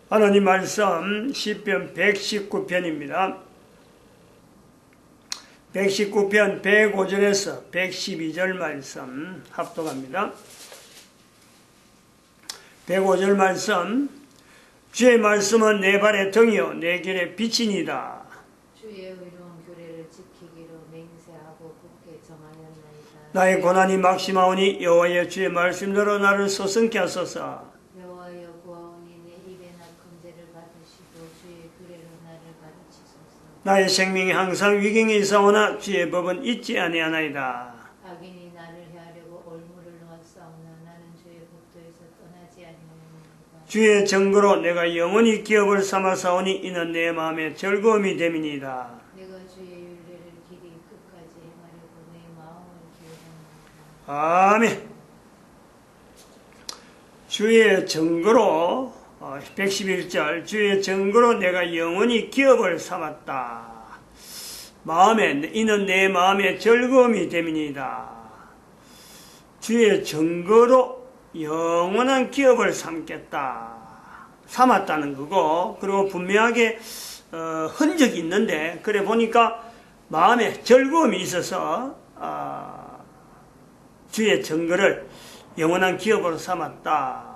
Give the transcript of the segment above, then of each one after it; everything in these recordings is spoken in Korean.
하나님 말씀 시편 119편입니다. 119편 105절에서 112절 말씀 합독합니다. 105절 말씀. 주의 말씀은 내 발의 등이요 내 길의 빛이니이다. 주의 의로운 규례를 지키기로 맹세하고 굳게 정하였나이다. 나의 고난이 막심하오니 여호와여 주의 말씀대로 나를 서성케 하소서. 여호와여 구하오니 내 입에 낙한 죄를 받으시고 주의 규례로 나를 가르치소서. 나의 생명이 항상 위경에 있사오나 주의 법은 잊지 아니하나이다. 악인이 나를 해하려고 올무를 놓았사오나 나는 주의 법도에서 떠나지 아니하였나이다. 주의 증거로 내가 영원히 기업을 삼아사오니 이는 내 마음에 즐거움이 됨이니이다. 내가 주의 윤례를 길이 끝까지 행하려고 내 마음을 기울였나이다. 아멘. 주의 증거로 111절 주의 증거로 내가 영원히 기업을 삼았다. 마음에 이는 내 마음에 즐거움이 됨이니이다. 주의 증거로 영원한 기업을 삼았다는 거고, 그리고 분명하게 흔적이 있는데, 그래 보니까 마음에 즐거움이 있어서 주의 증거를 영원한 기업으로 삼았다.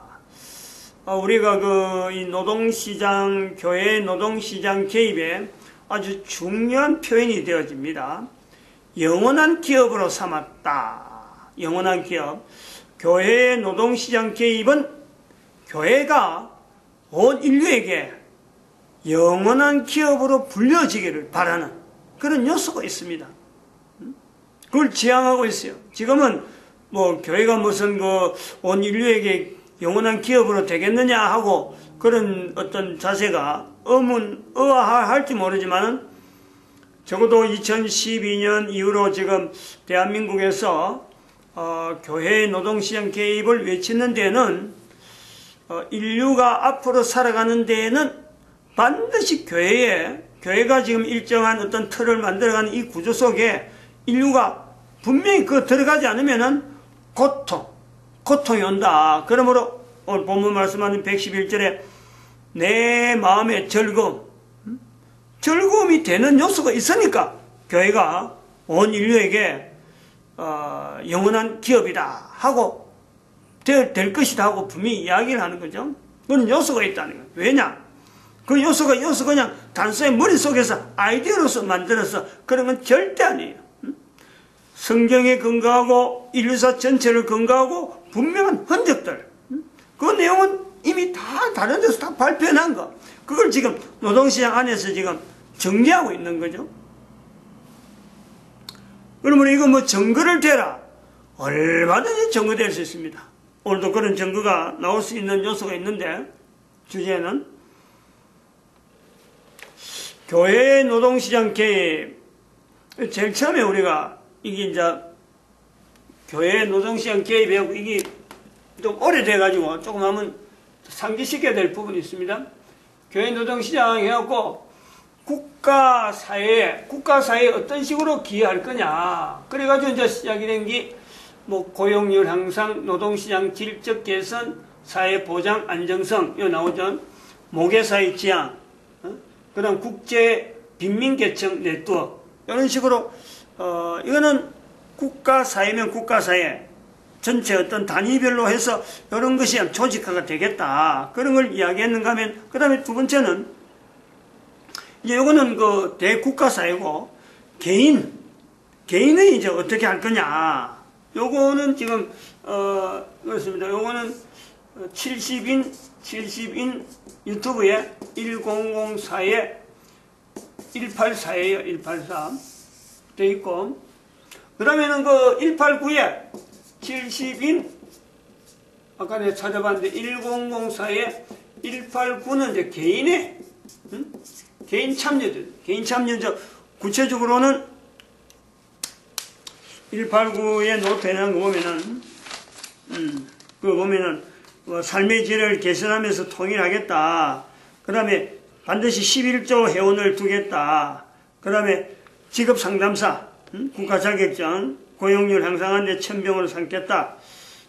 우리가 이 노동시장, 교회 노동시장 개입에 아주 중요한 표현이 되어집니다. 영원한 기업으로 삼았다. 영원한 기업. 교회의 노동시장 개입은 교회가 온 인류에게 영원한 기업으로 불려지기를 바라는 그런 요소가 있습니다. 그걸 지향하고 있어요. 지금은 교회가 무슨 온 인류에게 영원한 기업으로 되겠느냐 하고 그런 어떤 자세가 의아할지 모르지만은 적어도 2012년 이후로 지금 대한민국에서 교회의 노동시장 개입을 외치는 데는 인류가 앞으로 살아가는 데에는 반드시 교회가 지금 일정한 어떤 틀을 만들어가는 이 구조 속에 인류가 분명히 들어가지 않으면은 고통이 온다. 그러므로 오늘 본문 말씀하는 111절에 내 마음의 즐거움이 되는 요소가 있으니까 교회가 온 인류에게 영원한 기업이다 하고 될 것이다 하고 분명히 이야기를 하는 거죠. 그런 요소가 있다는 거예요. 왜냐? 그 요소가 그냥 단순히 머릿속에서 아이디어로서 만들어서 그런 건 절대 아니에요. 성경에 근거하고 인류사 전체를 근거하고 분명한 흔적들, 그 내용은 이미 다 다른 데서 다 발표한 거, 그걸 지금 노동시장 안에서 지금 정리하고 있는 거죠. 그러면 이거 증거를 대라. 얼마든지 증거될 수 있습니다. 오늘도 그런 증거가 나올 수 있는 요소가 있는데, 주제는 교회의 노동시장 개입. 제일 처음에 우리가 이게 이제 교회의 노동시장 개입하고 이게 좀 오래돼가지고 조금 하면 상기시켜야 될 부분이 있습니다. 교회 노동시장 해갖고 국가사회에 어떤 식으로 기여할 거냐. 그래가지고 이제 시작이 된 게 고용률 향상, 노동시장 질적 개선, 사회 보장 안정성, 이거 나오죠. 모계사회 지향, 그 다음 국제 빈민계층 네트워크, 이런 식으로, 이거는 국가사회면 국가사회, 전체 어떤 단위별로 해서 이런 것이 조직화가 되겠다. 그런 걸 이야기했는가 하면, 그 다음에 두 번째는, 이제 요거는 대국가사회고, 개인의 이제 어떻게 할 거냐. 요거는 지금, 그렇습니다. 요거는 70인 유튜브에 1004에 184에요. 184. 돼 있고. 그 다음에는 189에 70인, 아까 내가 찾아봤는데 1004에 189는 이제 개인 참여죠. 구체적으로는 189에 노트해놓은 거 보면은, 삶의 질을 개선하면서 통일하겠다. 그 다음에 반드시 11조 회원을 두겠다. 그 다음에 직업상담사, 국가 자격증, 고용률 향상하는 데 천병으로 삼겠다.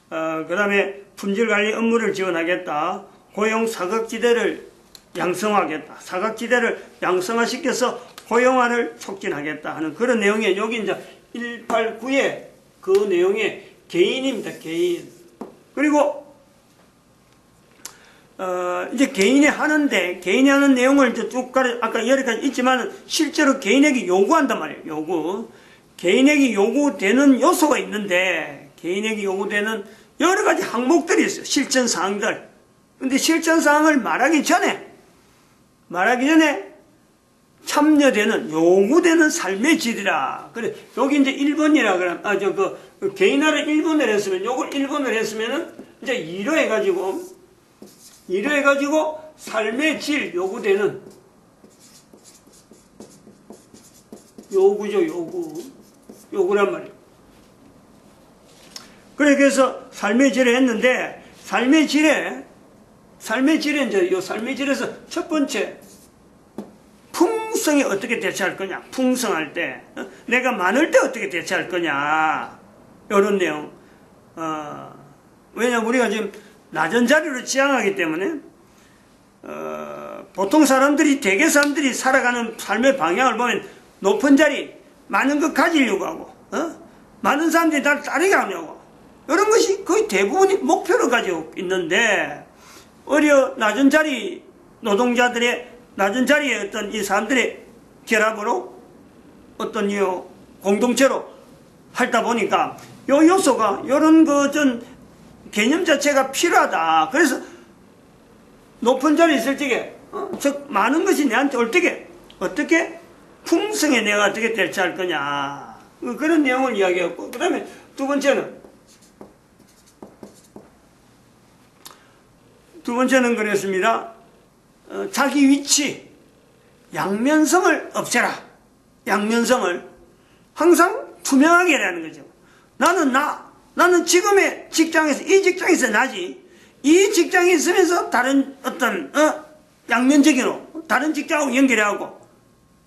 그 다음에 품질관리 업무를 지원하겠다. 고용 사각지대를 양성화하겠다. 사각지대를 양성화시켜서 고용화를 촉진하겠다 하는 그런 내용에 여기 이제 189의 그 내용의 개인입니다. 개인. 그리고 이제 개인이 하는 내용을 이제 쭉 아까 여러 가지 있지만 실제로 개인에게 요구한단 말이에요. 요구. 개인에게 요구되는 요소가 있는데 개인에게 요구되는 여러 가지 항목들이 있어요. 실천 사항들. 근데 실천 사항을 말하기 전에 참여되는, 요구되는 삶의 질이라. 그래, 여기 이제 1번이라 그러면, 개인화를 1번을 했으면, 요걸 1번을 했으면은, 이제 2로 해가지고, 삶의 질, 요구되는, 요구죠, 요구란 말이에요. 그래, 그래서 삶의 질을 했는데, 삶의 질에 이제 요 삶의 질에서 첫 번째, 풍성에 어떻게 대처할 거냐. 풍성할 때. 내가 많을 때 어떻게 대처할 거냐. 이런 내용. 왜냐면 우리가 지금 낮은 자리로 지향하기 때문에, 보통 대개 사람들이 살아가는 삶의 방향을 보면 높은 자리, 많은 것 가지려고 하고, 많은 사람들이 나를 따르게 하려고. 이런 것이 거의 대부분이 목표로 가지고 있는데, 낮은 자리 노동자들의 낮은 자리에 어떤 이 사람들의 결합으로 어떤 이 공동체로 하다 보니까 요 요소가 요런 개념 자체가 필요하다. 그래서 높은 자리에 있을 적에 즉 많은 것이 내한테 올 적에 어떻게 풍성에 내가 어떻게 대처할 거냐 그런 내용을 이야기했고 그 다음에 두 번째는 그랬습니다. 자기 위치, 양면성을 없애라. 양면성을 항상 투명하게 하라는 거죠. 나는 지금의 직장에서, 이 직장에서 나지. 이 직장에 있으면서 다른 양면적으로 다른 직장하고 연결하고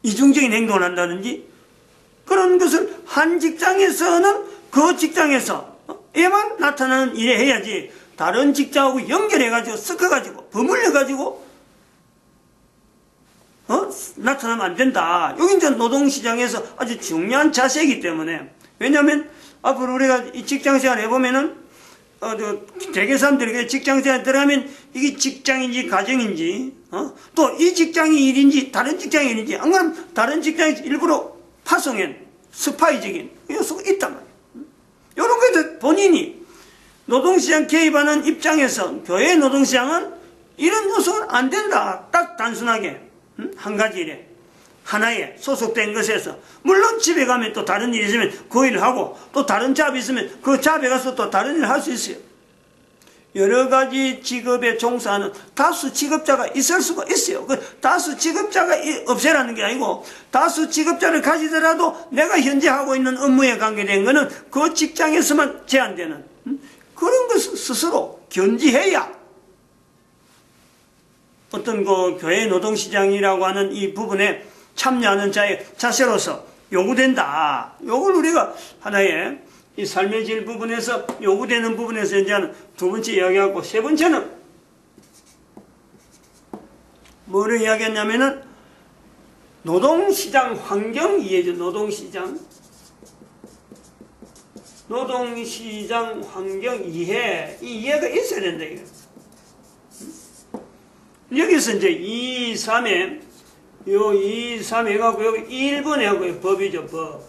이중적인 행동을 한다든지 그런 것을 한 직장에서는 그 직장에서에만 나타나는 일에 해야지 다른 직장하고 연결해가지고 섞어가지고 버물려가지고 나타나면 안 된다. 여기 이제 노동시장에서 아주 중요한 자세이기 때문에. 왜냐하면, 앞으로 우리가 이 직장생활 해보면은, 대개 사람들이 직장생활 들어가면 이게 직장인지 가정인지, 또 이 직장이 일인지 다른 직장이 일인지, 안 그러면 다른 직장에서 일부러 파송한 스파이적인 요소가 있단 말이에요. 이런 것들 본인이 노동시장 개입하는 입장에서 교회 노동시장은 이런 요소는 안 된다. 딱 단순하게. 한 가지 일에 하나에 소속된 것에서 물론 집에 가면 또 다른 일이 있으면 그 일을 하고 또 다른 잡이 있으면 그 잡에 가서 또 다른 일을 할 수 있어요. 여러 가지 직업에 종사하는 다수 직업자가 있을 수가 있어요. 그 다수 직업자가 없애라는 게 아니고 다수 직업자를 가지더라도 내가 현재 하고 있는 업무에 관계된 것은 그 직장에서만 제한되는 그런 것을 스스로 견지해야 어떤 교회 노동시장이라고 하는 이 부분에 참여하는 자의 자세로서 요구된다. 요걸 우리가 하나의 이 삶의 질 부분에서 요구되는 부분에서 이제는 두 번째 이야기하고 세 번째는 뭐를 이야기했냐면은 노동시장 환경 이해죠. 노동시장 환경 이해. 이 이해가 있어야 된다. 이거. 여기서 이제 2, 3에, 2, 3 해갖고, 여기 1번에 하고, 법이죠, 법.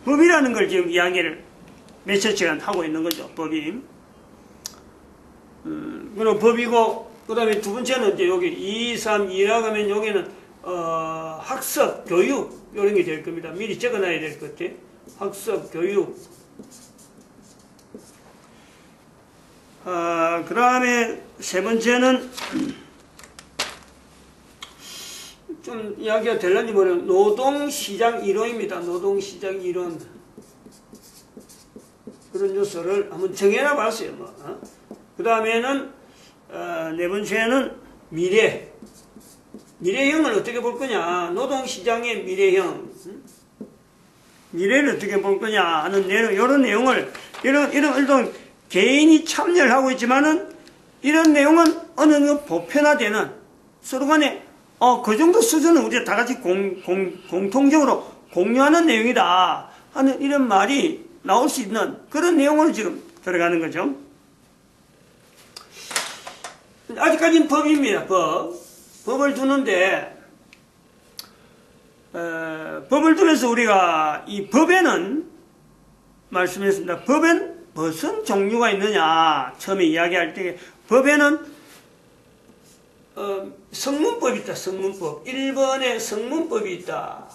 법이라는 걸 지금 이야기를 몇십 시간 하고 있는 거죠, 법이. 그리고 법이고, 그 다음에 두 번째는 이제 여기 2, 3, 2라고 하면 여기는, 학습, 교육, 이런 게 될 겁니다. 미리 적어놔야 될 것 같아. 학습, 교육. 그 다음에 세 번째는 좀 이야기가 될런지 모르겠는데 노동시장 이론입니다. 노동시장 이론 그런 요소를 한번 정해놔 봤어요. 그 다음에는 네 번째는 미래형을 어떻게 볼 거냐. 노동시장의 미래형 미래를 어떻게 볼 거냐 하는 내용, 이런 내용을 이런 개인이 참여를 하고 있지만은 이런 내용은 어느 정도 보편화되는 서로 간에 그 정도 수준은 우리가 다 같이 공통적으로 공유하는 내용이다 하는 이런 말이 나올 수 있는 그런 내용으로 지금 들어가는 거죠. 아직까지는 법입니다. 법을 두는데 법을 두면서 우리가 이 법에는 말씀했습니다. 법엔 무슨 종류가 있느냐 처음에 이야기할 때 법에는 성문법이 있다. 성문법 1번에 성문법이 있다.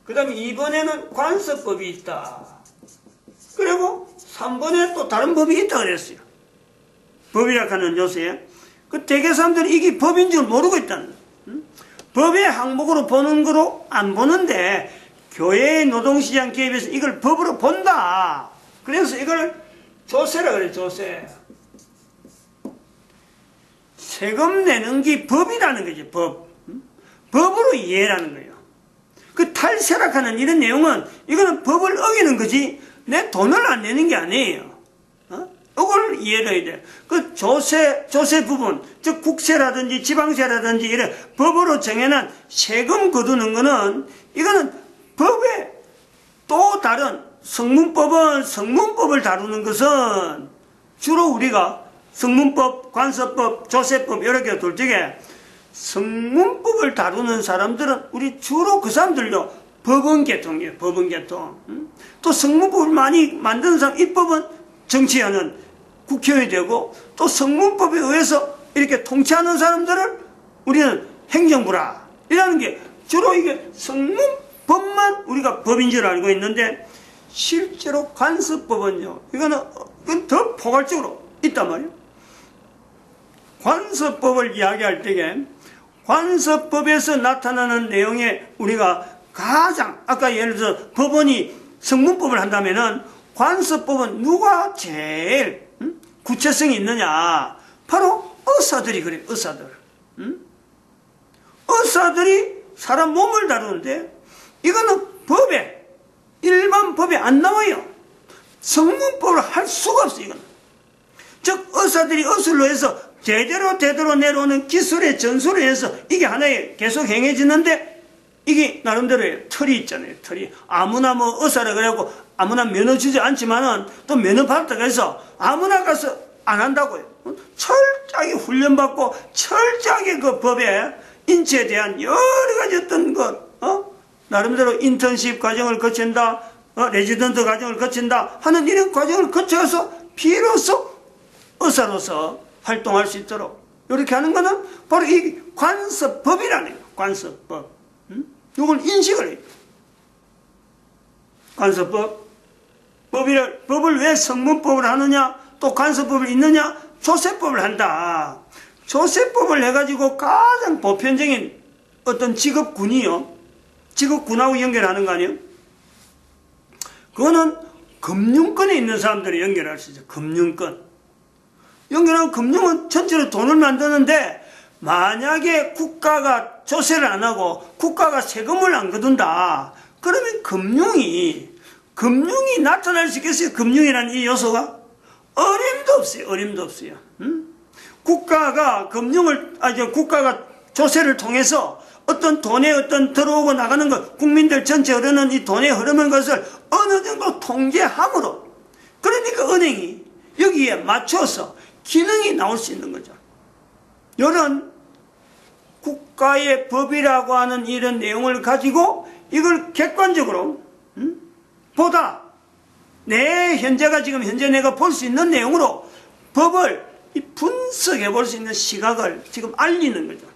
그 다음에 2번에는 관습법이 있다. 그리고 3번에 또 다른 법이 있다 그랬어요. 법이라 하는 요새 그 대개 사람들이 이게 법인 줄 모르고 있다는 거예요. 법의 항목으로 보는 거로 안 보는데 교회의 노동시장 개입에서 이걸 법으로 본다. 그래서 이걸 조세라 그래. 조세. 세금 내는 게 법이라는 거지. 법. 법으로 이해라는 거예요. 그 탈세락하는 이런 내용은 이거는 법을 어기는 거지 내 돈을 안 내는 게 아니에요. 이걸 이해를 해야 돼. 그 조세 부분, 즉 국세라든지 지방세라든지 이런 법으로 정해놓은 세금 거두는 거는 이거는 법의 또 다른 성문법은 성문법을 다루는 것은 주로 우리가 성문법, 관습법, 조세법 여러 개가 돌 적에 성문법을 다루는 사람들은 우리 주로 그 사람들도 법원계통이에요. 법원계통. 또 성문법을 많이 만드는 사람, 입법은 정치하는 국회의원이 되고 또 성문법에 의해서 이렇게 통치하는 사람들을 우리는 행정부라 이라는 게 주로 이게 성문법만 우리가 법인 줄 알고 있는데 실제로 관습법은요 이건 더 포괄적으로 있단 말이에요. 관습법을 이야기할 때에 관습법에서 나타나는 내용에 우리가 가장 아까 예를 들어서 법원이 성문법을 한다면은 관습법은 누가 제일 구체성이 있느냐? 바로 의사들이 그래요. 의사들. 의사들이 사람 몸을 다루는데 이거는 법에 일반 법에 안 나와요. 성문법을 할 수가 없어요. 이거는. 즉 의사들이 의술로 해서 제대로 내려오는 기술의 전술에 의해서 이게 하나에 계속 행해지는데 이게 나름대로의 틀이 있잖아요. 틀이. 아무나 뭐 의사라 그래갖고 아무나 면허 주지 않지만은 또 면허 받았다고 해서 아무나 가서 안 한다고요. 철저하게 훈련받고 철저하게 그 법에 인체에 대한 여러 가지 어떤 나름대로 인턴십 과정을 거친다, 레지던트 과정을 거친다 하는 이런 과정을 거쳐서 비로소 의사로서 활동할 수 있도록 이렇게 하는 거는 바로 이 관습법이라는 거예요. 관습법. 이걸 인식을 해요. 관습법. 법을 왜 성문법을 하느냐? 또 관습법을 있느냐? 조세법을 한다. 조세법을 해가지고 가장 보편적인 어떤 직업군이요. 직업군하고 연결하는 거 아니에요? 그거는 금융권에 있는 사람들이 연결할 수 있어요. 금융권. 연결하면 금융은 전체로 돈을 만드는데 만약에 국가가 조세를 안 하고 국가가 세금을 안 거둔다. 그러면 금융이 나타날 수 있겠어요? 금융이라는 이 요소가? 어림도 없어요. 어림도 없어요. 국가가 국가가 조세를 통해서 어떤 돈에 어떤 들어오고 나가는 것, 국민들 전체 흐르는 이 돈의 흐르는 것을 어느 정도 통제함으로, 그러니까 은행이 여기에 맞춰서 기능이 나올 수 있는 거죠. 이런 국가의 법이라고 하는 이런 내용을 가지고 이걸 객관적으로 보다 현재 내가 볼 수 있는 내용으로 법을 분석해 볼 수 있는 시각을 지금 알리는 거죠.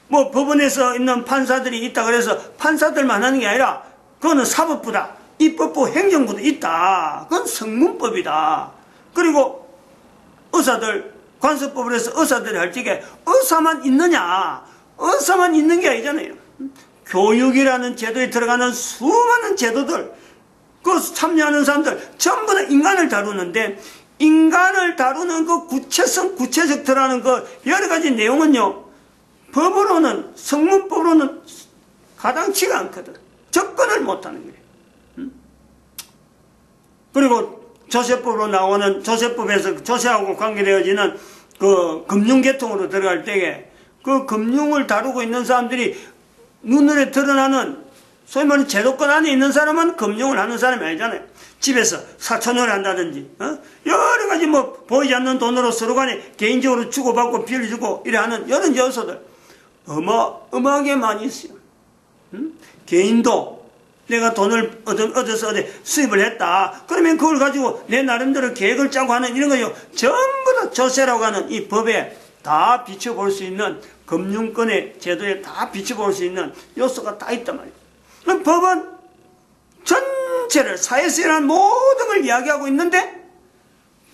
뭐 법원에서 있는 판사들이 있다 그래서 판사들만 하는 게 아니라 그거는 사법부다, 입법부, 행정부도 있다. 그건 성문법이다. 그리고 의사들 관습법을 해서 의사들이 할 적에 의사만 있느냐? 의사만 있는 게 아니잖아요. 교육이라는 제도에 들어가는 수많은 제도들, 그 참여하는 사람들 전부 다 인간을 다루는데 인간을 다루는 그 구체적 들어가는 그 여러 가지 내용은요, 법으로는, 성문법으로는 가당치가 않거든. 접근을 못하는 거예요. 그리고 조세법으로 나오는, 조세법에서 조세하고 관계되어지는 그 금융계통으로 들어갈 때에 그 금융을 다루고 있는 사람들이 눈으로 드러나는 소위 말하는 제도권 안에 있는 사람은 금융을 하는 사람이 아니잖아요. 집에서 사촌을 한다든지 여러 가지 뭐 보이지 않는 돈으로 서로 간에 개인적으로 주고받고 빌려주고 이래 하는 이런 요소들 어마어마하게 많이 있어요. 개인도 내가 돈을 얻어서 어디 수입을 했다. 그러면 그걸 가지고 내 나름대로 계획을 짜고 하는 이런 거요. 전부 다 조세라고 하는 이 법에 다 비춰볼 수 있는 금융권의 제도에 다 비춰볼 수 있는 요소가 다 있단 말이에요. 그럼 법은 전체를 사회에서 일어난 모든 걸 이야기하고 있는데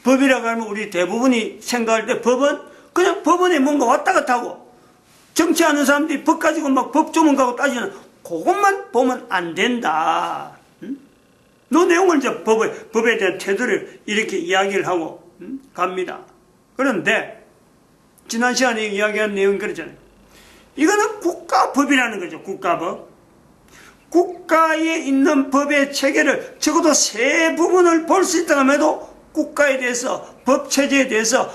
법이라고 하면 우리 대부분이 생각할 때 법은 그냥 법원에 뭔가 왔다 갔다 하고 정치하는 사람들이 법 가지고 막 법조문 가고 따지는 그것만 보면 안 된다. 그 내용을 이제 법에 대한 태도를 이렇게 이야기를 하고 갑니다. 그런데 지난 시간에 이야기한 내용이 그러잖아요. 이거는 국가법이라는 거죠. 국가법. 국가에 있는 법의 체계를 적어도 세 부분을 볼 수 있다고 해도 국가에 대해서 법체제에 대해서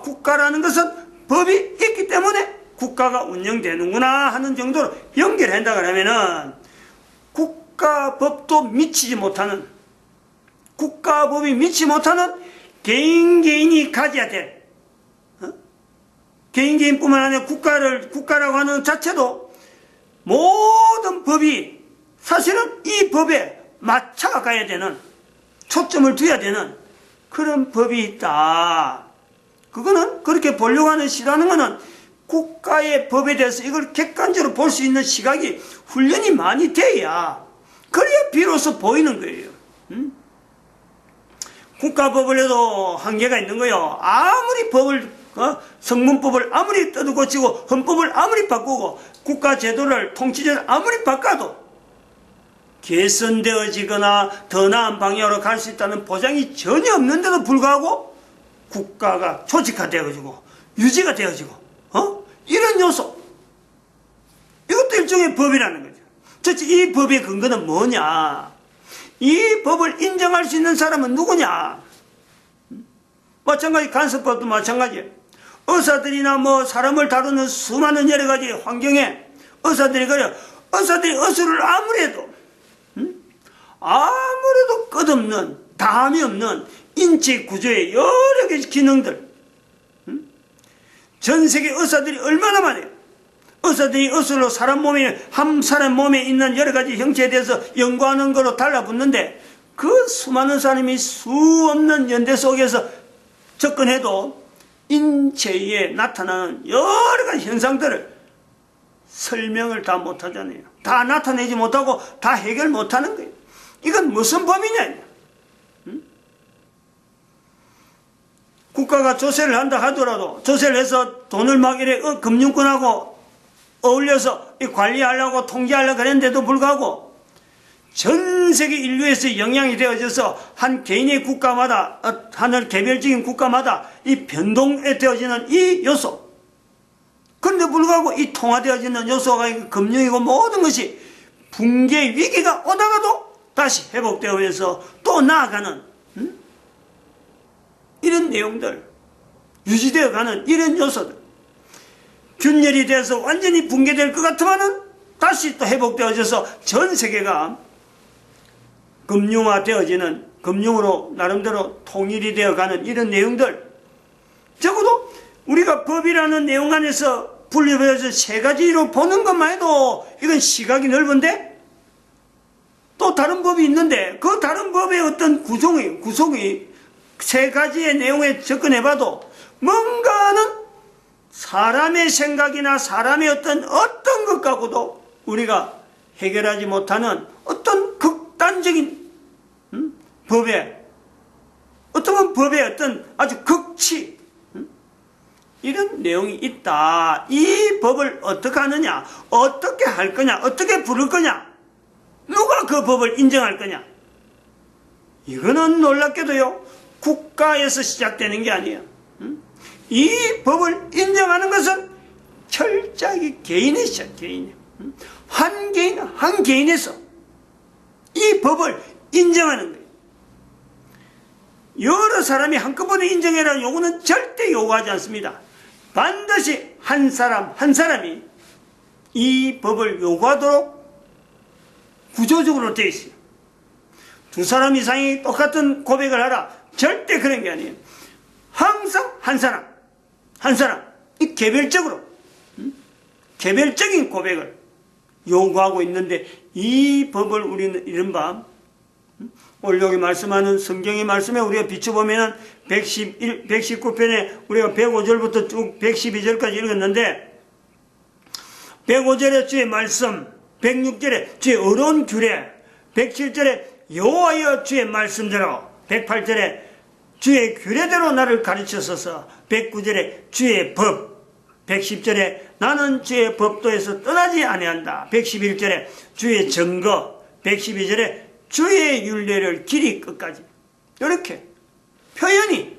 국가라는 것은 법이 있기 때문에 국가가 운영되는구나 하는 정도로 연결한다 그러면은 국가법도 미치지 못하는 국가법이 미치지 못하는 개인이 가져야 될 개인뿐만 아니라 국가라고 하는 자체도 모든 법이 사실은 이 법에 맞춰가야 되는 초점을 둬야 되는 그런 법이 있다. 그거는 그렇게 보려고 하는 시도하는 거는 국가의 법에 대해서 이걸 객관적으로 볼 수 있는 시각이 훈련이 많이 돼야 그래야 비로소 보이는 거예요. 국가법을 해도 한계가 있는 거예요. 아무리 법을 성문법을 아무리 뜯어고치고 헌법을 아무리 바꾸고 국가제도를 통치제도를 아무리 바꿔도 개선되어지거나 더 나은 방향으로 갈 수 있다는 보장이 전혀 없는데도 불구하고 국가가 조직화되어지고 유지가 되어지고 이런 요소 이것도 일종의 법이라는 거죠. 도대체 이 법의 근거는 뭐냐? 이 법을 인정할 수 있는 사람은 누구냐? 마찬가지 간섭법도 마찬가지예요. 의사들이나 뭐 사람을 다루는 수많은 여러 가지 환경에 의사들이 의술을 아무래도 끝없는 다함이 없는 인체 구조의 여러 가지 기능들 전 세계 의사들이 얼마나 많아요. 의사들이 의술로 한 사람 몸에 있는 여러 가지 형체에 대해서 연구하는 거로 달라붙는데 그 수많은 사람이 수 없는 연대 속에서 접근해도 인체에 나타나는 여러 가지 현상들을 설명을 다 못하잖아요. 다 나타내지 못하고 다 해결 못하는 거예요. 이건 무슨 법이냐? 국가가 조세를 한다 하더라도 조세를 해서 돈을 막 이래 금융권하고 어울려서 관리하려고 통제하려고 그랬는데도 불구하고 전 세계 인류에서 영향이 되어져서 한 개인의 국가마다 하늘 개별적인 국가마다 이 변동에 되어지는 이 요소 그런데 불구하고 이 통화되어지는 요소가 금융이고 모든 것이 붕괴 위기가 오다가도 다시 회복되어서 또 나아가는 이런 내용들 유지되어 가는 이런 요소들 균열이 돼서 완전히 붕괴될 것 같으면은 다시 또 회복되어져서 전 세계가 금융화되어지는 금융으로 나름대로 통일이 되어가는 이런 내용들 적어도 우리가 법이라는 내용 안에서 분류해서 세 가지로 보는 것만 해도 이건 시각이 넓은데 또 다른 법이 있는데 그 다른 법의 어떤 구성이 세 가지의 내용에 접근해봐도 뭔가는 사람의 생각이나 사람의 어떤 것 갖고도 우리가 해결하지 못하는 어떤 극단적인 법의 어떤 아주 극치 이런 내용이 있다. 이 법을 어떻게 하느냐, 어떻게 할 거냐, 어떻게 부를 거냐, 누가 그 법을 인정할 거냐. 이거는 놀랍게도요 국가에서 시작되는 게 아니에요. 이 법을 인정하는 것은 철저하게 개인의 시작, 개인이에요. 한 개인에서 이 법을 인정하는 거예요. 여러 사람이 한꺼번에 인정해라 요구는 절대 요구하지 않습니다. 반드시 한 사람 한 사람이 이 법을 요구하도록 구조적으로 되어 있어요. 두 사람 이상이 똑같은 고백을 하라. 절대 그런 게 아니에요. 항상 한 사람, 이 개별적으로, 개별적인 고백을 요구하고 있는데, 이 법을 우리는 이른바, 오늘 여기 말씀하는 성경의 말씀에 우리가 비춰보면은 119편에 우리가 105절부터 쭉 112절까지 읽었는데, 105절에 주의 말씀, 106절에 주의 어려운 규례, 107절에 여호와여 주의 말씀대로, 108절에 주의 규례대로 나를 가르치소서, 109절에 주의 법, 110절에 나는 주의 법도에서 떠나지 아니한다, 111절에 주의 증거, 112절에 주의 율례를 길이 끝까지. 이렇게 표현이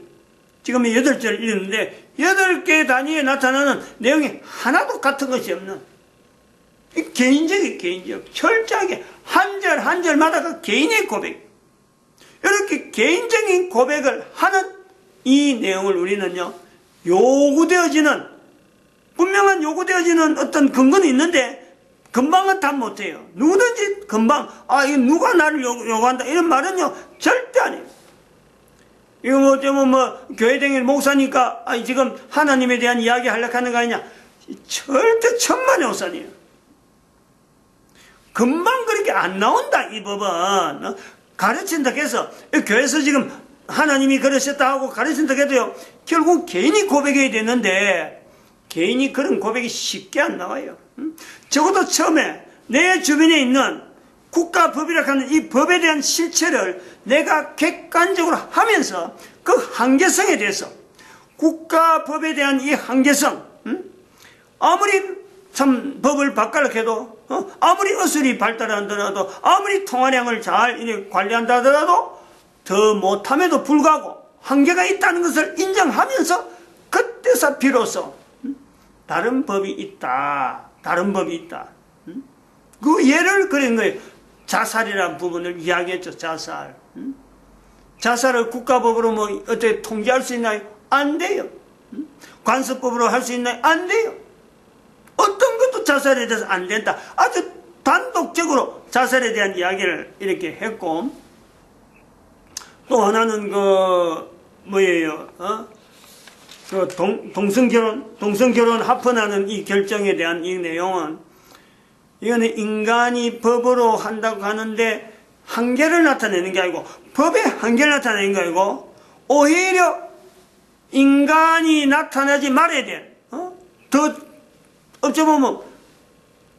지금 8절 읽는데 8개 단위에 나타나는 내용이 하나도 같은 것이 없는 개인적, 철저하게 한 절 한 절마다 그 개인의 고백, 이렇게 개인적인 고백을 하는 이 내용을 우리는요, 요구되어지는, 분명한 요구되어지는 어떤 근거는 있는데 금방은 답 못해요. 누구든지 금방 이거 누가 나를 요구한다 이런 말은요 절대 아니에요. 이거 뭐 교회 다니는 목사니까 지금 하나님에 대한 이야기 하려고 하는 거 아니냐, 절대 천만의 오산이에요. 금방 그렇게 안 나온다. 이 법은 가르친다고 해서 교회에서 지금 하나님이 그러셨다 하고 가르친다고 해도요, 결국 개인이 고백해야 되는데 개인이 그런 고백이 쉽게 안 나와요. 적어도 처음에 내 주변에 있는 국가법이라고 하는 이 법에 대한 실체를 내가 객관적으로 하면서 그 한계성에 대해서, 국가법에 대한 이 한계성, 아무리 참 법을 바꾸려고 해도, 아무리 어술이 발달한다더라도, 아무리 통화량을 잘 관리한다 하더라도 더 못함에도 불구하고 한계가 있다는 것을 인정하면서 그때서 비로소 다른 법이 있다. 그 예를 그린 거예요. 자살이라는 부분을 이야기했죠. 자살을 국가법으로 어떻게 통제할 수 있나요? 안 돼요. 관습법으로 할 수 있나요? 안 돼요. 어떤 것도 자살에 대해서 안 된다. 아주 단독적으로 자살에 대한 이야기를 이렇게 했고, 또 하나는 동성결혼 합헌하는 이 결정에 대한 이 내용은, 이거는 인간이 법으로 한다고 하는데 한계를 나타내는 게 아니고, 법의 한계를 나타내는 게 아니고, 오히려 인간이 나타나지 말아야 돼. 더 어쩌면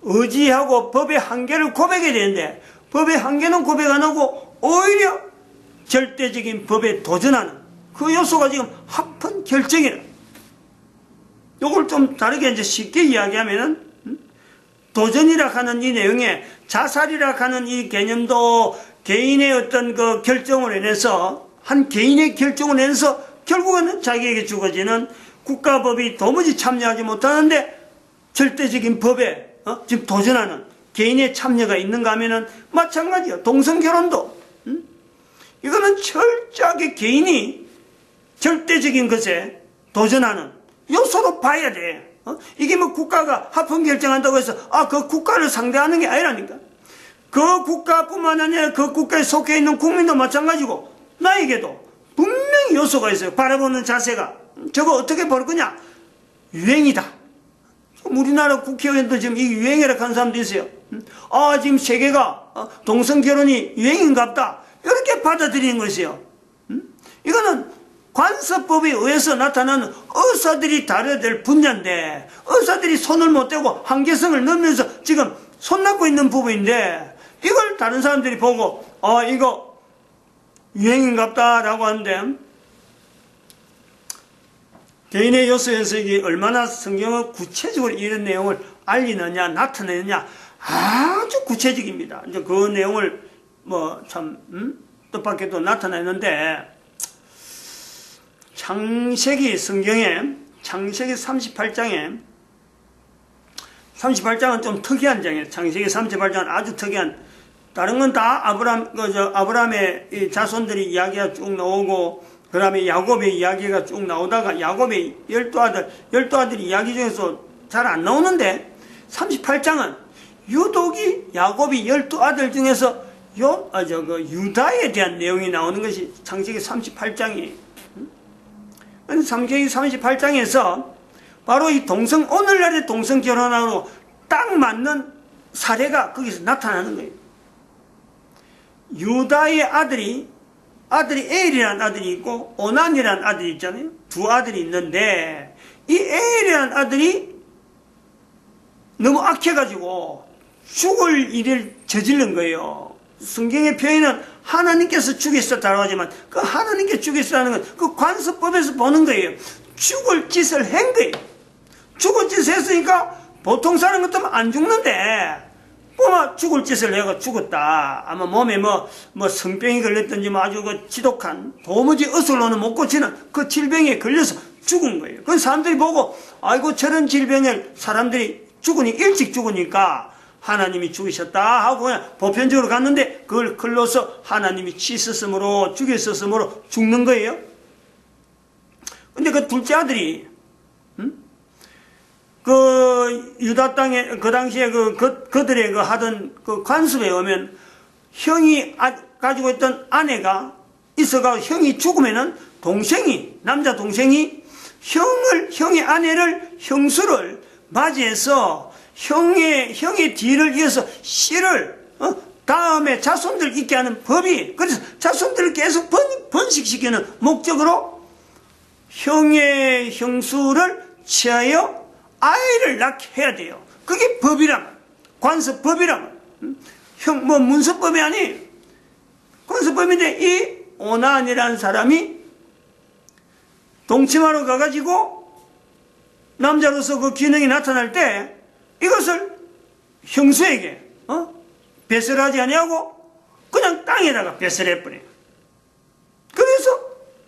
의지하고 법의 한계를 고백해야 되는데, 법의 한계는 고백 안 하고 오히려 절대적인 법에 도전하는 그 요소가 지금 합헌 결정이라. 요걸 좀 다르게 이제 쉽게 이야기하면은, 도전이라 하는 이 내용에 자살이라 하는 이 개념도 개인의 어떤 그 결정을 인해서, 한 개인의 결정을 인해서 결국에는 자기에게 주어지는 국가법이 도무지 참여하지 못하는데 절대적인 법에 지금 도전하는 개인의 참여가 있는가 하면은 마찬가지예요. 동성결혼도 이거는 철저하게 개인이 절대적인 것에 도전하는 요소로 봐야 돼. 이게 뭐 국가가 합헌 결정한다고 해서 그 국가를 상대하는 게 아니라니까. 그 국가뿐만 아니라 그 국가에 속해 있는 국민도 마찬가지고, 나에게도 분명히 요소가 있어요. 바라보는 자세가. 저거 어떻게 볼 거냐? 유행이다. 우리나라 국회의원도 지금 이 유행이라고 하는 사람도 있어요. 지금 세계가 동성결혼이 유행인갑다, 이렇게 받아들이는 것이요. 이거는 관습법에 의해서 나타나는 의사들이 다뤄야 될 분야인데, 의사들이 손을 못 대고 한계성을 넘으면서 지금 손잡고 있는 부분인데, 이걸 다른 사람들이 보고 이거 유행인갑다 라고 하는데, 개인의 요소 해석이 얼마나 성경은 구체적으로 이런 내용을 알리느냐, 나타내느냐, 아주 구체적입니다. 이제 그 내용을 뜻밖에도 나타내는데, 창세기 성경에, 창세기 38장은 좀 특이한 장이에요. 창세기 38장은 아주 특이한, 다른 건 다 아브라함의 이 자손들이 이야기가 쭉 나오고, 그 다음에 야곱의 이야기가 쭉 나오다가 야곱의 12아들이 이야기 중에서 잘 안 나오는데 38장은 유독이 야곱이 12아들 중에서 유다에 대한 내용이 나오는 것이 창세기 38장이에요. 창세기 38장에서 바로 이 오늘날의 동성 결혼하고 딱 맞는 사례가 거기서 나타나는 거예요. 유다의 아들이 에일이라는 아들이 있고 오난이라는 아들이 있잖아요. 두 아들이 있는데 이 에일이라는 아들이 너무 악해가지고 죽을 일을 저지른 거예요. 성경의 표현은 하나님께서 죽이셨다고 하지만 그 하나님께 죽이셨다는 건 그 관습법에서 보는 거예요. 죽을 짓을 한 거예요. 죽을 짓을 했으니까 보통 사람 같으면 안 죽는데 죽을 짓을 해가 죽었다. 아마 몸에 성병이 걸렸든지 아주 지독한 도무지 의술로는 못 고치는 그 질병에 걸려서 죽은 거예요. 그 사람들이 보고 아이고 저런 질병을 사람들이 일찍 죽으니까 하나님이 죽이셨다 하고 그냥 보편적으로 갔는데 그걸 걸러서 하나님이 치셨으므로 죽였었으므로 죽는 거예요. 근데 그 둘째 아들이 그 유다 땅에 그 당시에 그들의 하던 그 관습에 오면 형이 가지고 있던 아내가 있어가 형이 죽으면은 남자 동생이 형의 아내를 형수를 맞이해서 형의 뒤를 이어서 씨를 다음에 자손들 있게 하는 법이, 그래서 자손들을 계속 번식시키는 목적으로 형의 형수를 취하여 아이를 낳게 해야 돼요. 그게 법이란, 관습법이란, 문서법이 아니에요. 관습법인데 이 오난이라는 사람이 동침하러 가가지고 남자로서 그 기능이 나타날 때 이것을 형수에게 배설하지 아니하고 그냥 땅에다가 배설해버려요. 그래서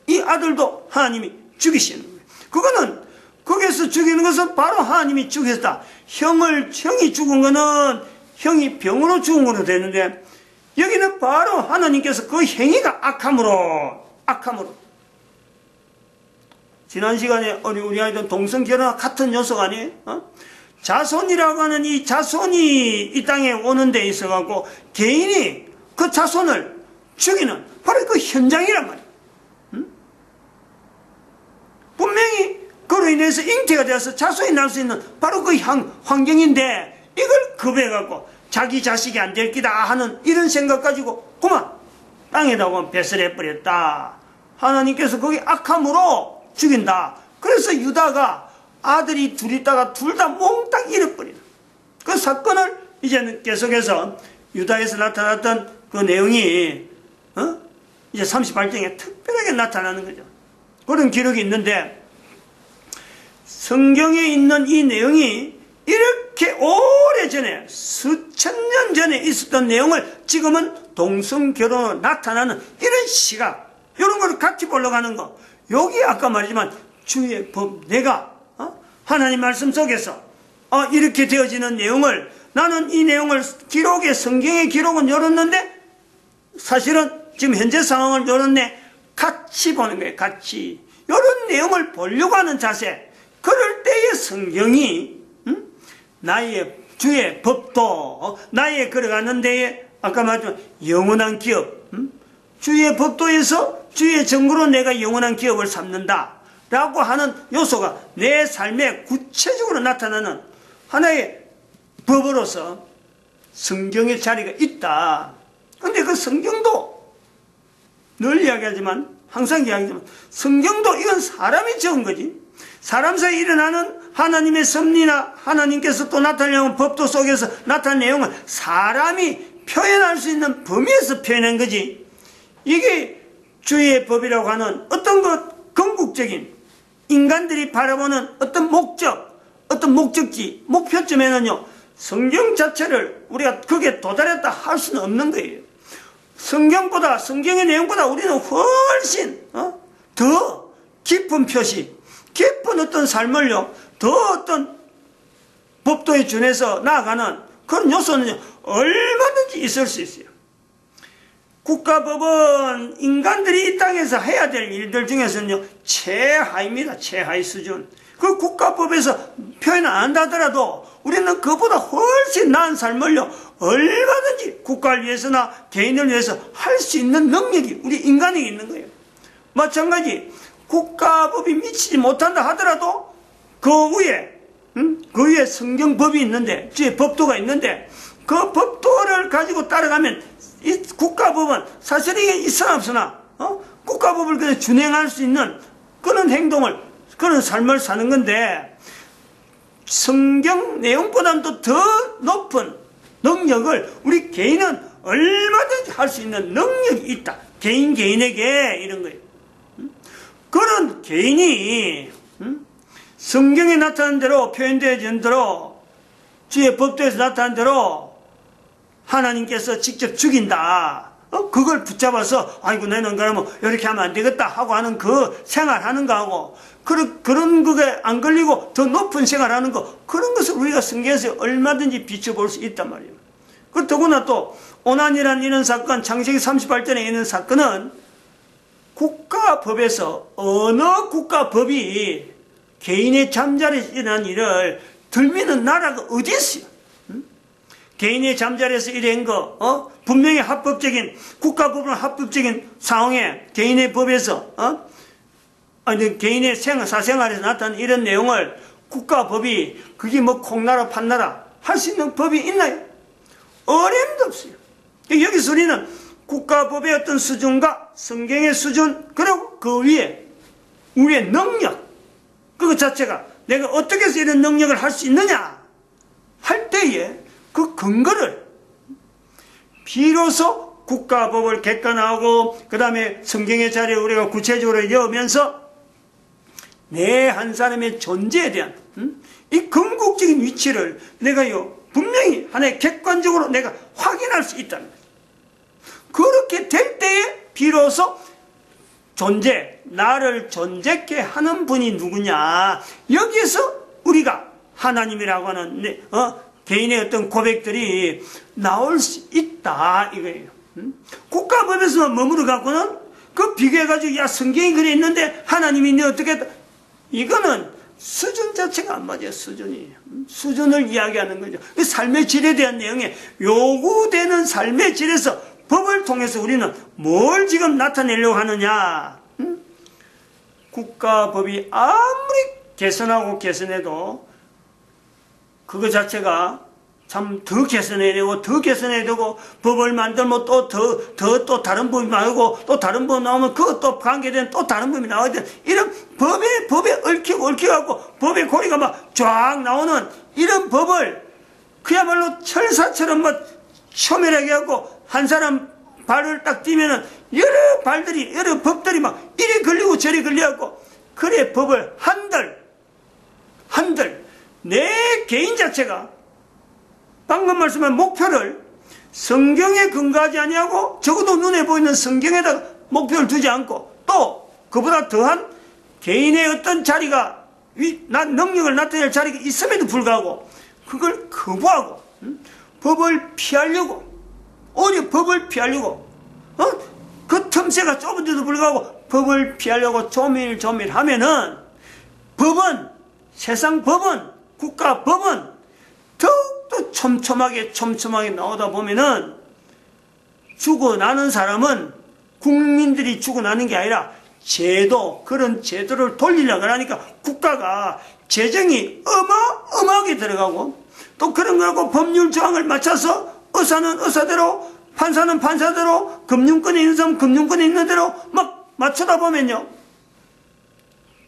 이 아들도 하나님이 죽이시는 거예요. 그거는 거기서 죽이는 것은 바로 하나님이 죽였다. 형이 죽은 거는 형이 병으로 죽은 거로 되는데 여기는 바로 하나님께서 그 행위가 악함으로 지난 시간에 우리 아이들 동성 결혼 같은 요소가 아니에요? 자손이라고 하는 이 자손이 이 땅에 오는 데 있어갖고 개인이 그 자손을 죽이는 바로 그 현장이란 말이에요. 분명히 그로 인해서 잉태가 되어서 자손이 날 수 있는 바로 그 환경인데 이걸 급해갖고 자기 자식이 안 될 기다 하는 이런 생각 가지고 그만 땅에다가 배설해버렸다. 하나님께서 거기 악함으로 죽인다. 그래서 유다가 아들이 둘 있다가 둘 다 몽땅 잃어버리는 그 사건을 이제는 계속해서 유다에서 나타났던 그 내용이 이제 38장에 특별하게 나타나는 거죠. 그런 기록이 있는데 성경에 있는 이 내용이 이렇게 오래전에 수천 년 전에 있었던 내용을 지금은 동성결혼으로 나타나는 이런 시각, 이런 걸 같이 보려고 하는 거. 여기 아까 말했지만 주의 법, 내가 하나님 말씀 속에서 이렇게 되어지는 내용을, 나는 이 내용을 성경의 기록은 열었는데 사실은 지금 현재 상황을 열었네, 같이 보는 거예요. 같이 이런 내용을 보려고 하는 자세. 그럴 때의 성경이 나의 주의 법도 나의 걸어가는 데에 아까 말했지만 영원한 기업, 주의 법도에서 주의 정보로 내가 영원한 기업을 삼는다 라고 하는 요소가 내 삶에 구체적으로 나타나는 하나의 법으로서 성경의 자리가 있다. 근데 그 성경도 늘 이야기하지만, 항상 이야기하지만, 성경도 이건 사람이 적은 거지. 사람 사이에 일어나는 하나님의 섭리나 하나님께서 또 나타내는 법도 속에서 나타낸 내용은 사람이 표현할 수 있는 범위에서 표현한 거지. 이게 주의 법이라고 하는 어떤 것 궁극적인 인간들이 바라보는 어떤 목적, 어떤 목적지, 목표점에는요, 성경 자체를 우리가 거기에 도달했다 할 수는 없는 거예요. 성경의 내용보다 우리는 훨씬 더 깊은 표시, 깊은 어떤 삶을요, 더 어떤 법도에 준해서 나아가는 그런 요소는 얼마든지 있을 수 있어요. 국가법은 인간들이 이 땅에서 해야 될 일들 중에서는요, 최하입니다. 최하위 수준. 그 국가법에서 표현 안 한다더라도 우리는 그보다 훨씬 나은 삶을요, 얼마든지 국가를 위해서나 개인을 위해서 할 수 있는 능력이 우리 인간에게 있는 거예요. 마찬가지, 국가법이 미치지 못한다 하더라도 그 위에 성경법이 있는데, 법도가 있는데, 그 법도를 가지고 따라가면 이 국가법은 사실 이게 있으나 없으나 국가법을 그냥 준행할 수 있는 그런 행동을, 그런 삶을 사는 건데, 성경 내용보다도 더 높은 능력을 우리 개인은 얼마든지 할 수 있는 능력이 있다. 개인에게 이런 거예요. 그런 개인이 성경에 나타난 대로, 표현되어진 대로, 주의 법도에서 나타난 대로 하나님께서 직접 죽인다. 그걸 붙잡아서 아이고 너는 그러면 이렇게 하면 안 되겠다 하고 하는 그 생활하는 거하고, 그런 그게 안 걸리고 더 높은 생활하는 거, 그런 것을 우리가 성경에서 얼마든지 비춰볼 수 있단 말이에요. 그리고 더구나 또 오난이라는 이런 사건, 창세기 38장에 있는 사건은 국가법에서 어느 국가법이 개인의 잠자리에서 일어난 일을 들미는 나라가 어디 있어요? 개인의 잠자리에서 일어난 거, 분명히 합법적인, 국가법은 합법적인 상황에 개인의 법에서, 개인의 사생활에서 나타난 이런 내용을 국가법이, 그게 뭐 콩나라, 판나라 할 수 있는 법이 있나요? 어림도 없어요. 여기서 우리는 국가법의 어떤 수준과 성경의 수준, 그리고 그 위에 우리의 능력, 그것 자체가 내가 어떻게 해서 이런 능력을 할 수 있느냐 할 때에 그 근거를 비로소 국가법을 객관하고 그 다음에 성경의 자리에 우리가 구체적으로 여으면서 내 한 사람의 존재에 대한 이 궁극적인 위치를 내가요 분명히 하나의 객관적으로 내가 확인할 수 있다는 거예요. 그렇게 될 때에 비로소 나를 존재케 하는 분이 누구냐, 여기에서 우리가 하나님이라고 하는 개인의 어떤 고백들이 나올 수 있다 이거예요. 국가법에서만 머무르 갖고는 그 비교해가지고 야 성경이 그래 있는데 하나님이 내 어떻게 했다, 이거는 수준 자체가 안 맞아요. 수준을 이야기하는 거죠. 삶의 질에 대한 내용에 요구되는 삶의 질에서 법을 통해서 우리는 뭘 지금 나타내려고 하느냐. 국가법이 아무리 개선해도 그거 자체가 참 더 개선해야 되고 법을 만들면 또 다른 법이 나오고 또 다른 법 나오면 그것 또 관계된 또 다른 법이 나와야 돼. 이런 법에 얽혀갖고 법의 고리가 막 쫙 나오는 이런 법을 그야말로 철사처럼 막 초면하게 하고 한 사람 발을 딱 띄면은 여러 법들이 막 이리 걸리고 저리 걸려갖고, 그래 법을 한들 내 개인 자체가 방금 말씀한 목표를 성경에 근거하지 아니하고 적어도 눈에 보이는 성경에다가 목표를 두지 않고 또 그보다 더한 개인의 어떤 자리가 능력을 나타낼 자리가 있음에도 불구하고 그걸 거부하고 법을 피하려고 그 틈새가 좁은데도 불구하고 법을 피하려고 조밀하면은 세상 법은 국가법은 더욱더 촘촘하게 나오다 보면은 죽어나는 사람은 국민들이 죽어나는 게 아니라 그런 제도를 돌리려고 하니까 국가가 재정이 어마어마하게 들어가고 또 그런 거하고 법률 조항을 맞춰서 의사는 의사대로 판사는 판사대로 금융권에 있는 사람은 금융권에 있는 대로 막 맞추다 보면요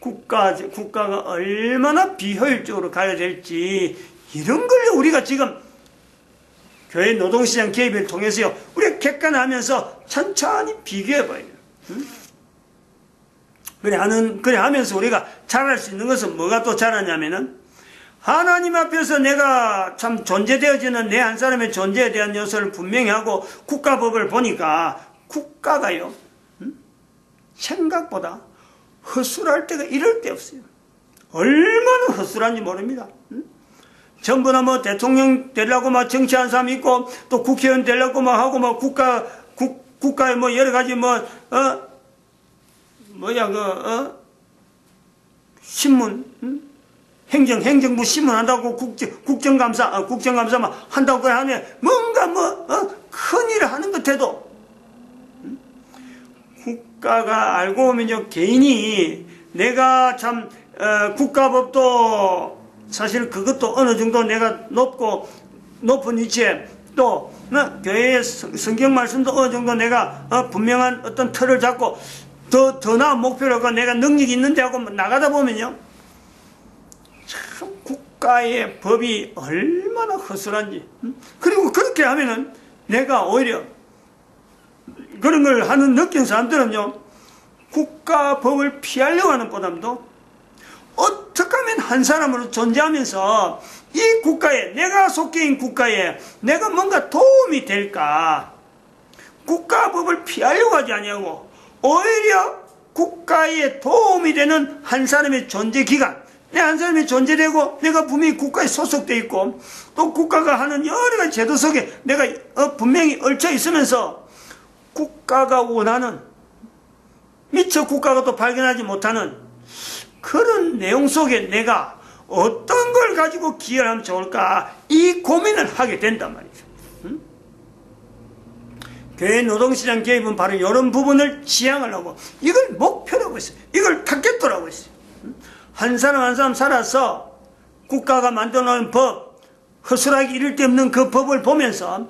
국가가 얼마나 비효율적으로 가야 될지 이런 걸 우리가 지금 교회 노동시장 개입을 통해서요 우리가 객관하면서 천천히 비교해봐요. 그래 하면서 우리가 잘할 수 있는 것은 뭐가 또 잘하냐면은 하나님 앞에서 내가 참 존재되어지는 내 한 사람의 존재에 대한 요소를 분명히 하고 국가법을 보니까 국가가요 생각보다 허술할 때가 이럴 때 없어요. 얼마나 허술한지 모릅니다. 전부나 대통령 되려고 정치하는 사람이 있고 또 국회의원 되려고 하고 국가의 뭐 여러 가지 신문, 행정부 신문 한다고 국정감사만 한다고 하면 뭔가 큰일을 하는 것 해도 국가가 알고 보면요, 개인이 내가 참 국가법도 사실 그것도 어느 정도 내가 높은 위치에 또 교회의 성경 말씀도 어느 정도 내가 분명한 어떤 틀을 잡고 더 나은 목표로 내가 능력이 있는데 하고 나가다 보면요, 참 국가의 법이 얼마나 허술한지. 그리고 그렇게 하면은 내가 오히려 그런 걸 하는 느낀 사람들은요, 국가법을 피하려고 하는 보담도 어떻게 하면 한 사람으로 존재하면서 이 국가에, 내가 속해 있는 국가에 내가 뭔가 도움이 될까, 국가법을 피하려고 하지 아니하고 오히려 국가에 도움이 되는 한 사람의 존재 기간, 내 한 사람이 존재되고 내가 분명히 국가에 소속되어 있고 또 국가가 하는 여러 가지 제도 속에 내가 분명히 얽혀 있으면서 국가가 원하는, 미처 국가가 또 발견하지 못하는 그런 내용 속에 내가 어떤 걸 가지고 기여를 하면 좋을까, 이 고민을 하게 된단 말이죠. 교회 노동시장 개입은 바로 이런 부분을 지향을 하고 이걸 목표로 하고 있어요. 이걸 타겟으로 하고 있어요. 한 사람 한 사람 살아서 국가가 만들어놓은 법, 허술하게 이를 데 없는 그 법을 보면서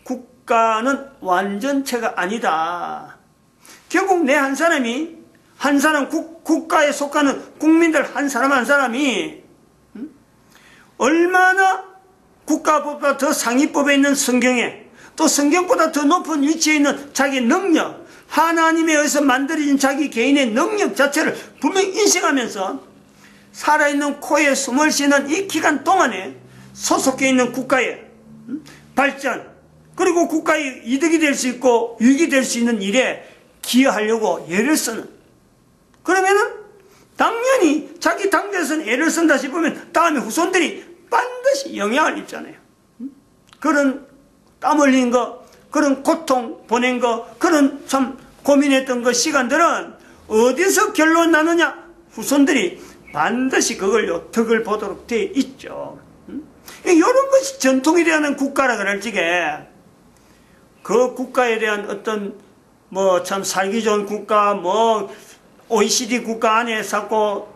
국가는 완전체가 아니다. 결국 내 한 사람이, 한 사람 국가에 속하는 국민들 한 사람 한 사람이 얼마나 국가법보다 더 상위법에 있는 성경에, 또 성경보다 더 높은 위치에 있는 자기 능력, 하나님에 의해서 만들어진 자기 개인의 능력 자체를 분명히 인식하면서 살아있는 코에 숨을 쉬는 이 기간 동안에 소속해 있는 국가의 발전, 그리고 국가의 이득이 될 수 있고 유익이 될 수 있는 일에 기여하려고 애를 쓰는, 그러면은 당연히 자기 당대에서는 애를 쓴다 싶으면 다음에 후손들이 반드시 영향을 입잖아요. 그런 땀 흘린 거, 그런 고통 보낸 거, 그런 참 고민했던 그 시간들은 어디서 결론 나느냐? 후손들이 반드시 그걸요, 덕을 보도록 되어 있죠. 이런 것이 전통에 대한 국가라 그럴지게, 그 국가에 대한 어떤 참 살기 좋은 국가, OECD 국가 안에 자꾸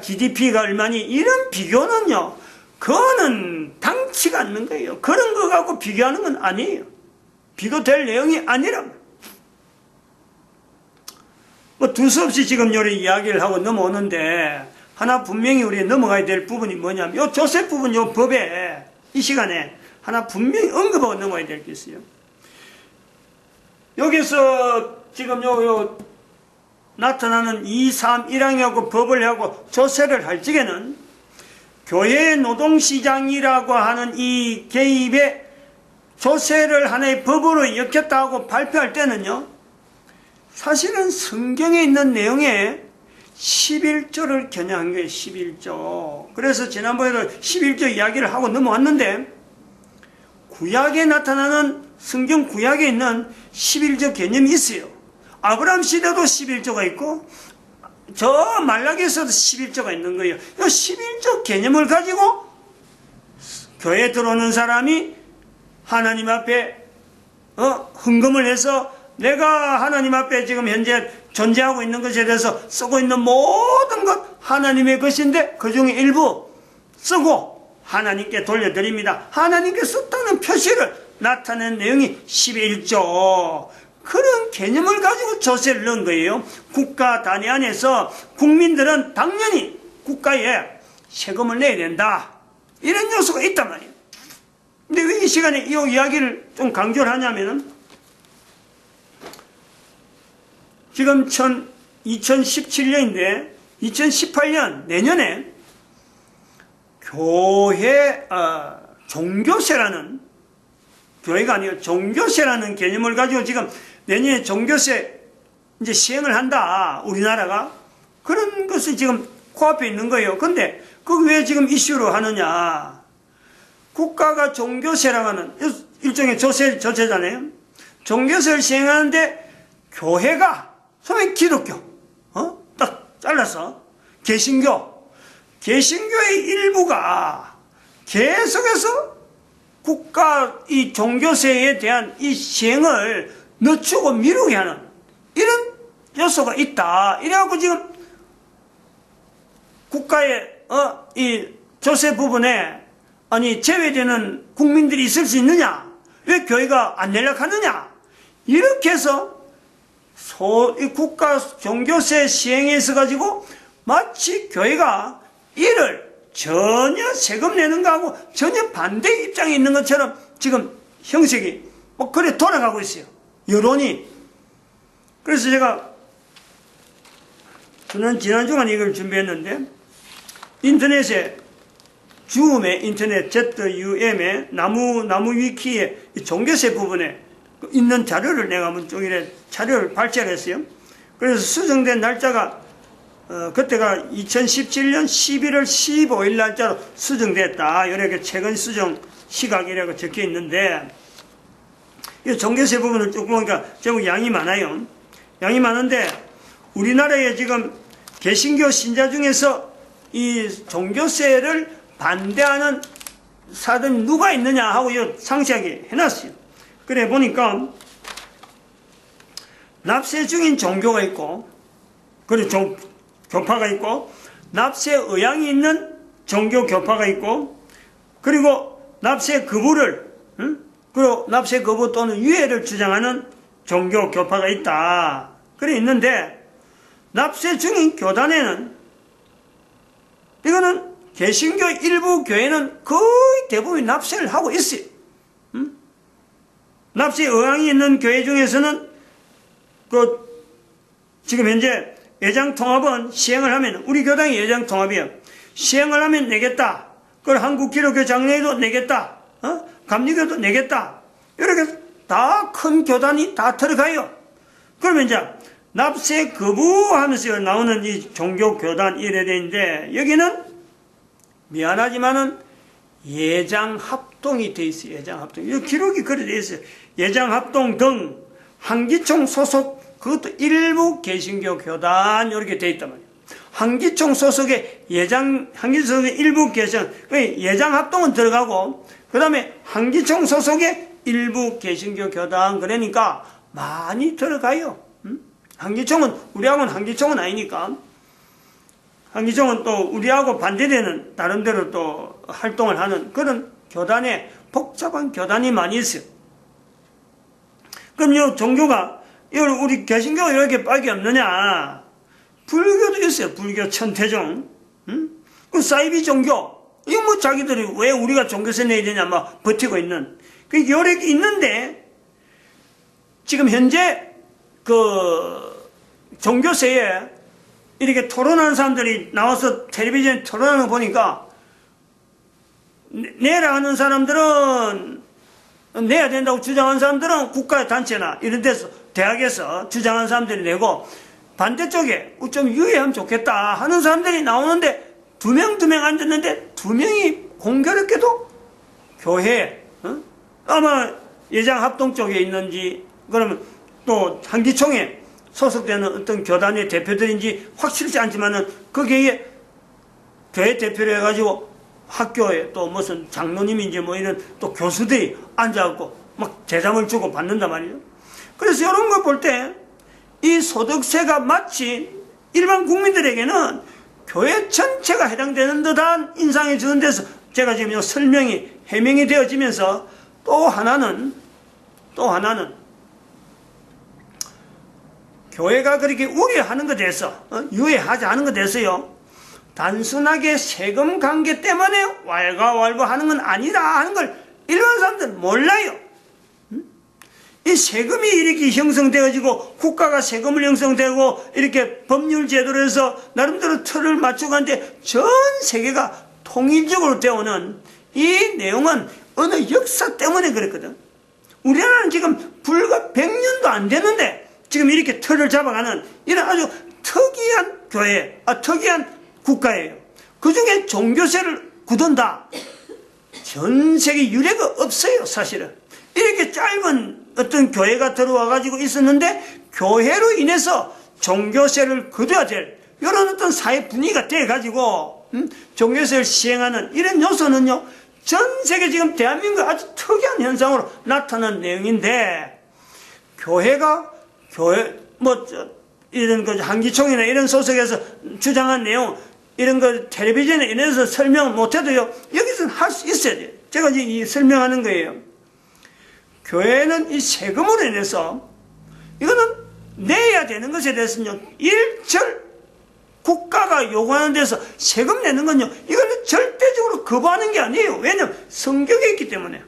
GDP가 얼마니, 이런 비교는요, 그거는 당치가 않는 거예요. 그런 거 갖고 비교하는 건 아니에요. 비교될 내용이 아니란 두서없이 지금 요리 이야기를 하고 넘어오는데, 하나 분명히 우리 넘어가야 될 부분이 뭐냐면, 요 조세 부분, 요 법에 이 시간에 하나 분명히 언급하고 넘어가야 될 게 있어요. 여기서 지금 나타나는 2, 3, 1항하고 법을 하고 조세를 할 적에는 교회 노동시장이라고 하는 이 개입에 조세를 하나의 법으로 엮였다고 발표할 때는요, 사실은 성경에 있는 내용에 11조를 겨냥한 거예요. 11조. 그래서 지난번에도 11조 이야기를 하고 넘어왔는데, 구약에 나타나는, 성경 구약에 있는 11조 개념이 있어요. 아브라함 시대도 11조가 있고 저 말라기에서도 11조가 있는 거예요. 이 11조 개념을 가지고 교회에 들어오는 사람이 하나님 앞에 헌금을 해서 내가 하나님 앞에 지금 현재 존재하고 있는 것에 대해서 쓰고 있는 모든 것 하나님의 것인데 그 중에 일부 쓰고 하나님께 돌려드립니다. 하나님께 썼다는 표시를 나타낸 내용이 11조. 그런 개념을 가지고 조세를 넣은 거예요. 국가 단위 안에서 국민들은 당연히 국가에 세금을 내야 된다. 이런 요소가 있단 말이에요. 근데 왜 이 시간에 이 이야기를 좀 강조를 하냐면은, 지금 2017년인데 2018년 내년에 교회 종교세라는, 교회가 아니고 종교세라는 개념을 가지고 지금 내년에 종교세 이제 시행을 한다, 우리나라가. 그런 것이 지금 코앞에 있는 거예요. 근데 그 왜 지금 이슈로 하느냐? 국가가 종교세라고 하는, 일종의 조세잖아요. 종교세를 시행하는데 교회가 소위 기독교, 딱 잘라서 개신교의 일부가 계속해서 국가 이 종교세에 대한 이 시행을 늦추고 미루게 하는 이런 요소가 있다. 이래갖고 지금 국가의 이 조세 부분에 제외되는 국민들이 있을 수 있느냐? 왜 교회가 안 연락하느냐? 이렇게 해서 이 국가 종교세 시행에 있어 가지고 마치 교회가 이를 전혀 세금 내는 거하고 전혀 반대 입장에 있는 것처럼 지금 형식이 그래 돌아가고 있어요. 여론이. 그래서 제가 지난 주간 이걸 준비했는데 인터넷에 줌의 인터넷 ZUM의 나무 위키에 종교세 부분에 있는 자료를 내가 한번 쪽이래 자료를 발췌를 했어요. 그래서 수정된 날짜가 그때가 2017년 11월 15일 날짜로 수정됐다. 이렇게 최근 수정 시각이라고 적혀 있는데 이 종교세 부분을 쭉 보니까 제법 양이 많아요. 양이 많은데 우리나라에 지금 개신교 신자 중에서 이 종교세를 반대하는 사람이 누가 있느냐 하고 상세하게 해놨어요. 그래 보니까 납세 중인 종교가 있고 그리고 교파가 있고 납세 의향이 있는 종교 교파가 있고 그리고 납세 거부를 그리고 납세 거부 또는 유예를 주장하는 종교 교파가 있다. 그래 있는데 납세 중인 교단에는 이거는 개신교 일부 교회는 거의 대부분 납세를 하고 있어요. 납세 의향이 있는 교회 중에서는 지금 현재 예장통합은 시행을 하면 우리 교당이 예장통합이에요. 시행을 하면 내겠다. 그걸 한국기독교 장로회도 내겠다. 감리교도 내겠다. 이렇게 다 큰 교단이 다 들어가요. 그러면 이제 납세 거부하면서 나오는 이 종교교단 이래 되는데 여기는 미안하지만은 예장합동이 돼 있어요. 예장합동. 이 기록이 그래 돼 있어요. 예장합동 등 한기총 소속 그것도 일부 개신교 교단 이렇게 돼 있단 말이에요. 한기총 소속의 한기총 소속의 일부 개신 예장합동은 들어가고 그 다음에 한기총 소속의 일부 개신교 교단 그러니까 많이 들어가요. 한기총은 우리하고는 한기총은 아니니까 한기총은 또 우리하고 반대되는 나름대로 또 활동을 하는 그런 교단에 복잡한 교단이 많이 있어요. 그럼 이 종교가 우리 개신교가 이렇게 밖에 없느냐? 불교도 있어요. 불교 천태종, 그 사이비 종교. 이거 뭐 자기들이 왜 우리가 종교세 내야 되냐 막 버티고 있는. 그 요렇게 있는데 지금 현재 그 종교세에 이렇게 토론하는 사람들이 나와서 텔레비전에 토론하는 거 보니까 내라 하는 사람들은 내야 된다고 주장하는 사람들은 국가 단체나 이런 데서 대학에서 주장하는 사람들이 내고 반대쪽에 좀 유예하면 좋겠다 하는 사람들이 나오는데 두 명 앉았는데 두 명이 공교롭게도 교회 아마 예장합동 쪽에 있는지 그러면 또 한기총에 소속되는 어떤 교단의 대표들인지 확실치 않지만은 거기에 교회 대표를 해가지고 학교에 또 무슨 장로님인지 뭐 이런 또 교수들이 앉아갖고 막 제잠을 주고 받는단 말이에요. 그래서 이런 걸 볼 때 이 소득세가 마치 일반 국민들에게는 교회 전체가 해당되는 듯한 인상이 주는 데서 제가 지금 이 설명이 해명이 되어지면서 또 하나는 교회가 그렇게 우려하는 것에 대해서 유예하지 않은 것에 대해서요 단순하게 세금 관계 때문에 왈가왈부하는 건 아니다 하는 걸 일반 사람들은 몰라요. 이 세금이 이렇게 형성되어지고 국가가 세금을 형성되고 이렇게 법률 제도로 해서 나름대로 틀을 맞추고 하는데 전 세계가 통일적으로 되어오는 이 내용은 어느 역사 때문에 그랬거든. 우리나라는 지금 불과 100년도 안 되는데 지금 이렇게 틀을 잡아가는 이런 아주 특이한 교회, 특이한 국가예요. 그 중에 종교세를 굳은다. 전 세계 유례가 없어요, 사실은. 이렇게 짧은 어떤 교회가 들어와 가지고 있었는데 교회로 인해서 종교세를 거둬야 될 이런 어떤 사회 분위기가 돼 가지고 종교세를 시행하는 이런 요소는요, 전 세계 지금 대한민국 아주 특이한 현상으로 나타난 내용인데, 교회가 이런 그 한기총이나 이런 소속에서 주장한 내용, 이런 거 텔레비전에 인해서 설명 못해도요, 여기서는 할 수 있어야 돼요. 제가 지금 설명하는 거예요. 교회는 이 세금으로 인해서 이거는 내야 되는 것에 대해서는요, 일절 국가가 요구하는 데서 세금 내는 건요, 이거는 절대적으로 거부하는 게 아니에요. 왜냐하면 성경에 있기 때문에.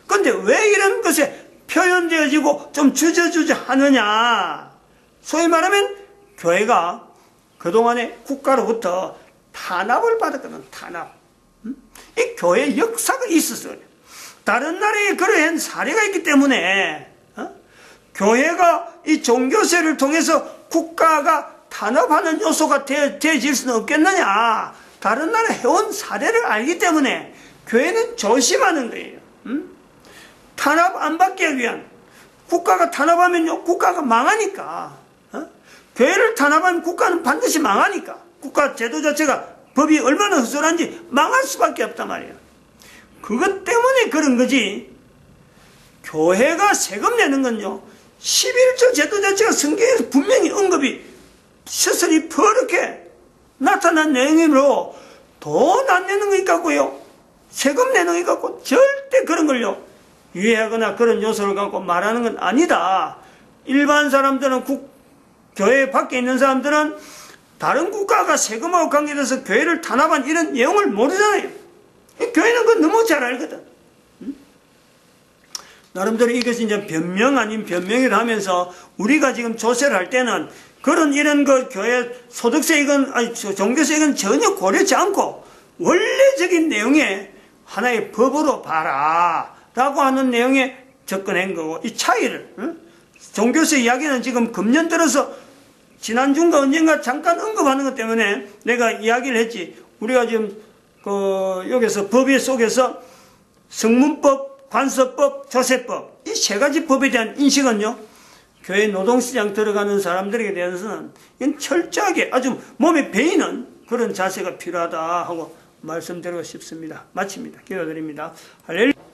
그런데 왜 이런 것에 표현되어지고 좀 주저주저 하느냐? 소위 말하면 교회가 그동안에 국가로부터 탄압을 받았거든, 탄압. 이 교회 역사가 있었어요. 다른 나라에 그러한 사례가 있기 때문에 교회가 이 종교세를 통해서 국가가 탄압하는 요소가 되어질 수는 없겠느냐. 다른 나라 해온 사례를 알기 때문에 교회는 조심하는 거예요. 탄압 안 받기 위한, 국가가 탄압하면요, 국가가 망하니까. 교회를 탄압하면 국가는 반드시 망하니까. 국가 제도 자체가 법이 얼마나 허술한지 망할 수밖에 없단 말이에요. 그것 때문에 그런 거지. 교회가 세금 내는 건요, 11조 제도 자체가 성경에서 분명히 언급이 서서히 퍼렇게 나타난 내용이므로 돈 안 내는 거 같고요, 세금 내는 거 같고 절대 그런 걸요 유예하거나 그런 요소를 갖고 말하는 건 아니다. 일반 사람들은 교회 밖에 있는 사람들은 다른 국가가 세금하고 관계돼서 교회를 탄압한 이런 내용을 모르잖아요. 교회는 그거 너무 잘 알거든. 나름대로 이것이 이제 변명 아닌 변명이라 하면서 우리가 지금 조세를 할 때는 그런 이런 그 교회 소득세 이건 아니 종교세 이건 전혀 고려하지 않고 원래적인 내용에 하나의 법으로 봐라 라고 하는 내용에 접근한 거고, 이 차이를 종교세 이야기는 지금 금년 들어서 지난주인가 언젠가 잠깐 언급하는 것 때문에 내가 이야기를 했지. 우리가 지금 여기서 법의 속에서 성문법, 관서법, 조세법 이 세 가지 법에 대한 인식은요, 교회 노동시장 들어가는 사람들에게 대해서는 이건 철저하게 아주 몸에 배이는 그런 자세가 필요하다 하고 말씀드리고 싶습니다. 마칩니다. 기도드립니다. 할렐루야.